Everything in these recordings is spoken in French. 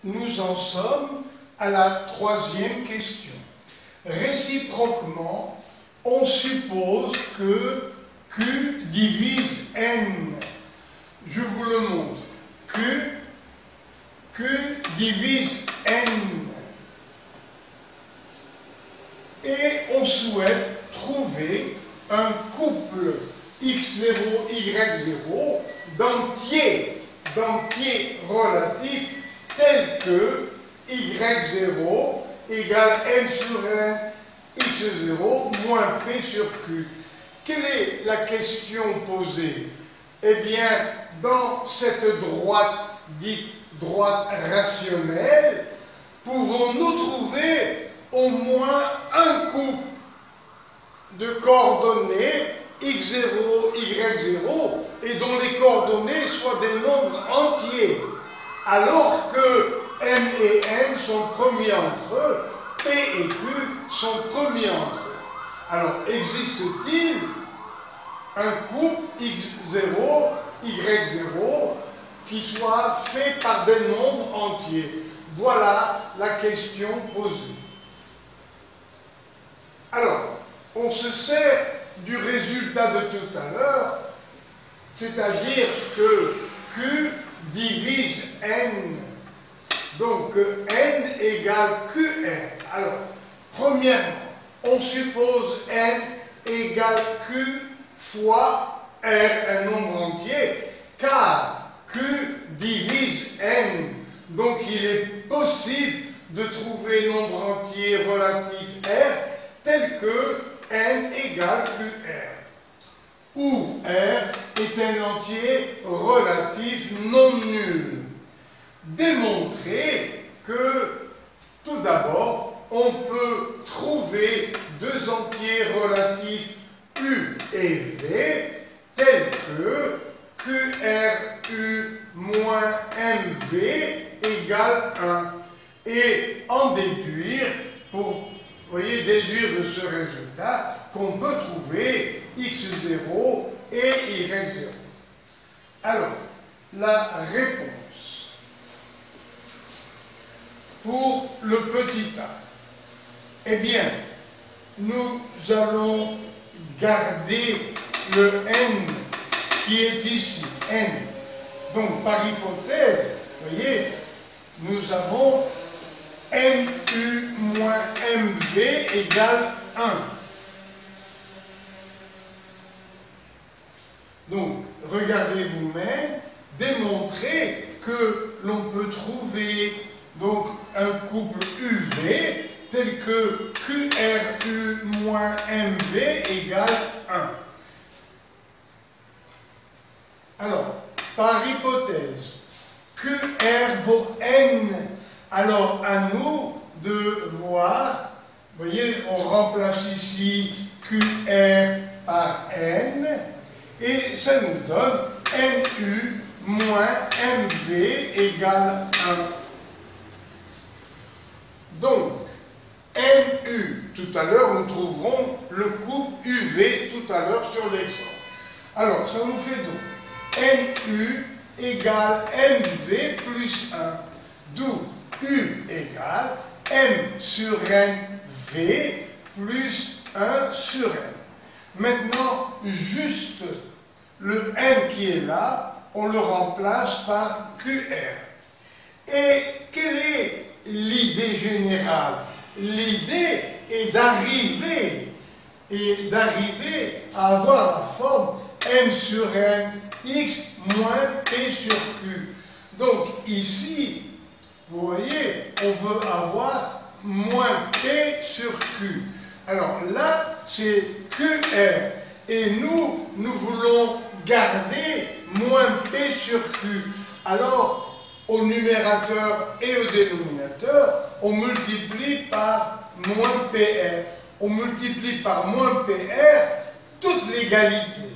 nous en sommes à la troisième question. Réciproquement, on suppose que Q divise N. Je vous le montre. Q divise N. Et on souhaite trouver un couple X0, Y0 d'entiers relatifs tels que Y0 égale N sur N, X0 moins P sur Q. Quelle est la question posée? Eh bien, dans cette droite dite droite rationnelle, pouvons-nous trouver au moins un couple de coordonnées x0, y0 et dont les coordonnées soient des nombres entiers, alors que m et n sont premiers entre eux, p et q sont premiers entre eux. Alors, existe-t-il un couple x0, y0 qui soit fait par des nombres entiers? Voilà la question posée. Alors, on se sert du résultat de tout à l'heure, c'est-à-dire que Q divise N, donc N égale QR. Alors, premièrement, on suppose N égale Q fois R, un nombre entier, car Q divise N, donc il est possible de trouver nombre entier relatif R tel que N égale QR, où R est un entier relatif non nul. Démontrer que, tout d'abord, on peut trouver deux entiers relatifs U et V tels que QRU moins MV égale 1 et en déduire déduire de ce résultat qu'on peut trouver x0 et y0. Alors, la réponse pour le petit a, eh bien, nous allons garder le n qui est ici, n. Donc, par hypothèse, vous voyez, nous avons MU moins MV égale 1. Donc, regardez vous-même, démontrez que l'on peut trouver donc un couple UV tel que QRU moins MV égale 1. Alors, par hypothèse, QR vaut N. Alors, à nous de voir, vous voyez, on remplace ici QR par N, et ça nous donne MU moins MV égale 1. Donc, MU, tout à l'heure, nous trouverons le couple UV tout à l'heure sur l'exemple. Alors, ça nous fait donc MU égale MV plus 1, d'où U égale M sur N V plus 1 sur N. Maintenant, juste le M qui est là, on le remplace par QR. Et quelle est l'idée générale? L'idée est d'arriver à avoir la forme M sur N X moins P sur Q. Donc ici, vous voyez, on veut avoir moins P sur Q. Alors là, c'est QR. Et nous voulons garder moins P sur Q. Alors, au numérateur et au dénominateur, on multiplie par moins PR. On multiplie par moins PR toute l'égalité.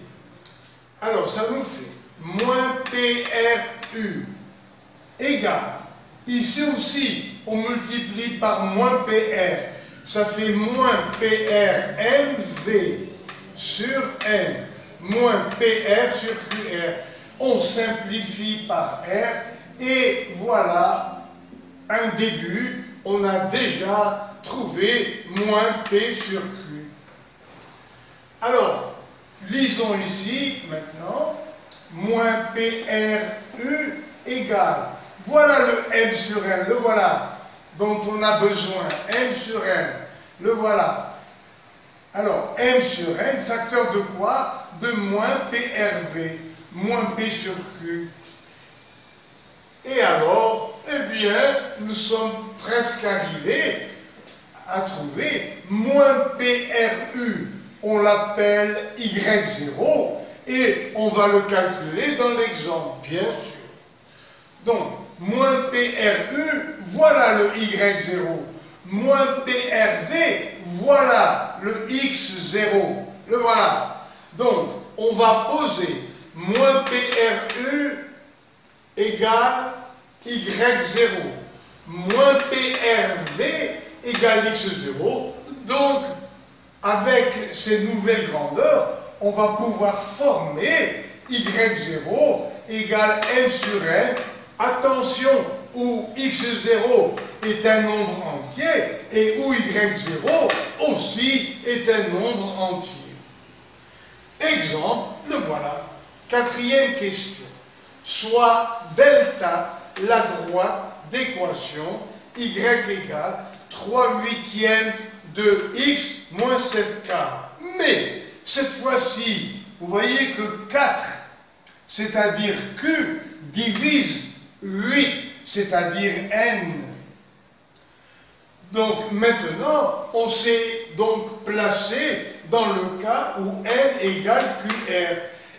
Alors, ça nous fait moins PRU égale. Ici aussi, on multiplie par moins PR. Ça fait moins PRMV sur N, moins PR sur QR. On simplifie par R, et voilà un début, on a déjà trouvé moins P sur Q. Alors, lisons ici, maintenant, moins PRU égale, voilà le M sur N, le voilà, dont on a besoin, M sur N, le voilà. Alors, M sur N, facteur de quoi? De moins PRV, moins P sur Q. Et alors, eh bien, nous sommes presque arrivés à trouver moins PRU. On l'appelle Y0 et on va le calculer dans l'exemple, bien sûr. Donc, moins PRU, voilà le Y0. Moins PRV, voilà le X0. Le voilà. Donc, on va poser moins PRU égale Y0. Moins PRV égale X0. Donc, avec ces nouvelles grandeurs, on va pouvoir former Y0 égale M sur N. Attention, où X0 est un nombre entier et où Y0 aussi est un nombre entier. Exemple, le voilà. Quatrième question. Soit delta la droite d'équation y égale 3/8 de x moins 7 quarts. Mais, cette fois-ci, vous voyez que 4, c'est-à-dire q, divise 8, c'est-à-dire n. Donc maintenant, on s'est donc placé dans le cas où n égale qr.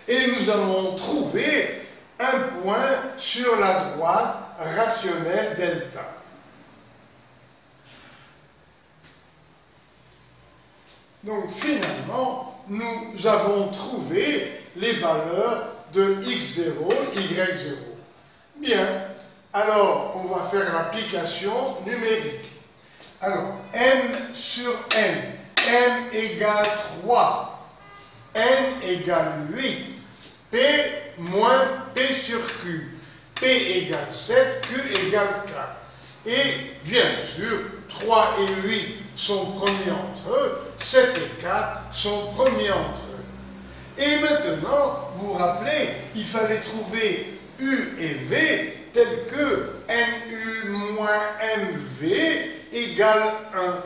Et nous allons trouver un point sur la droite rationnelle delta. Donc finalement, nous avons trouvé les valeurs de x0, y0. Bien, alors on va faire l'application numérique. Alors, m sur n, m égale 3, n égale 8, p moins p sur q, p égale 7, q égale 4. Et bien sûr, 3 et 8 sont premiers entre eux, 7 et 4 sont premiers entre eux. Et maintenant, vous vous rappelez, il fallait trouver U et V tels que NU moins MV égale 1.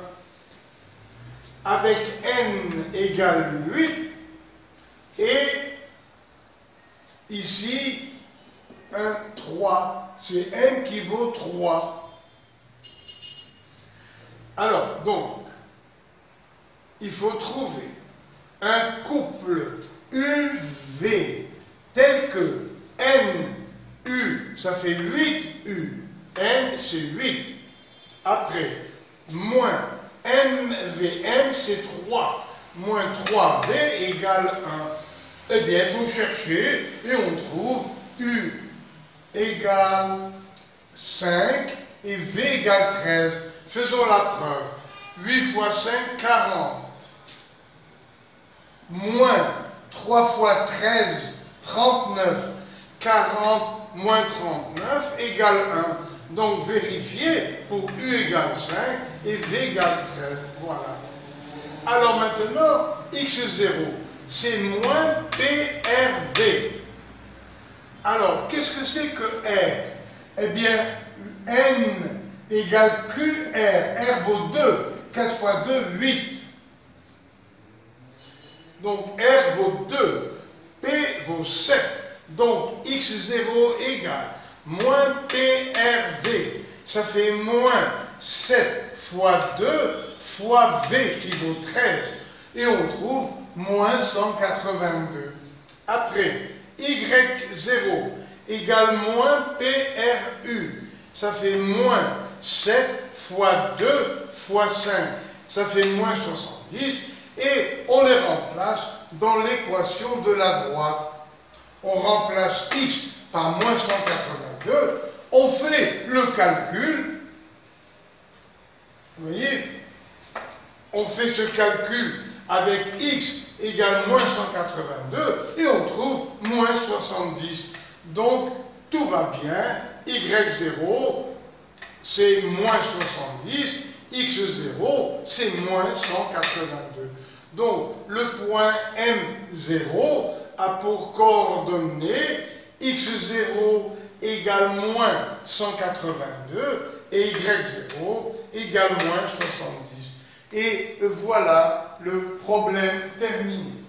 Avec N égale 8 et ici 3. C'est N qui vaut 3. Alors, donc, il faut trouver un couple UV tel que NU, ça fait 8U, N c'est 8. Après, moins MVM c'est 3, moins 3V égale 1. Eh bien, il faut chercher et on trouve U égale 5 et V égale 13. Faisons la preuve. 8 fois 5, 40. Moins 3 fois 13, 39. 40 moins 39 égale 1. Donc vérifiez pour U égale 5 et V égale 13. Voilà. Alors maintenant, X0, c'est moins PRV. Alors, qu'est-ce que c'est que R? Eh bien, N égale QR. R vaut 2. 4 fois 2, 8. Donc, R vaut 2. P vaut 7. Donc, X0 égale moins PRV. Ça fait moins 7 fois 2 fois V qui vaut 13. Et on trouve moins 182. Après, Y0 égale moins PRU. Ça fait moins 7 fois 2 fois 5. Ça fait moins 70. Et on les remplace dans l'équation de la droite. On remplace x par moins 182. On fait le calcul. Vous voyez? On fait ce calcul avec x égale moins 182 et on trouve moins 70. Donc, tout va bien. Y0 c'est moins 70, x0, c'est moins 182. Donc, le point M0 a pour coordonnées x0 égale moins 182 et y0 égale moins 70. Et voilà le problème terminé.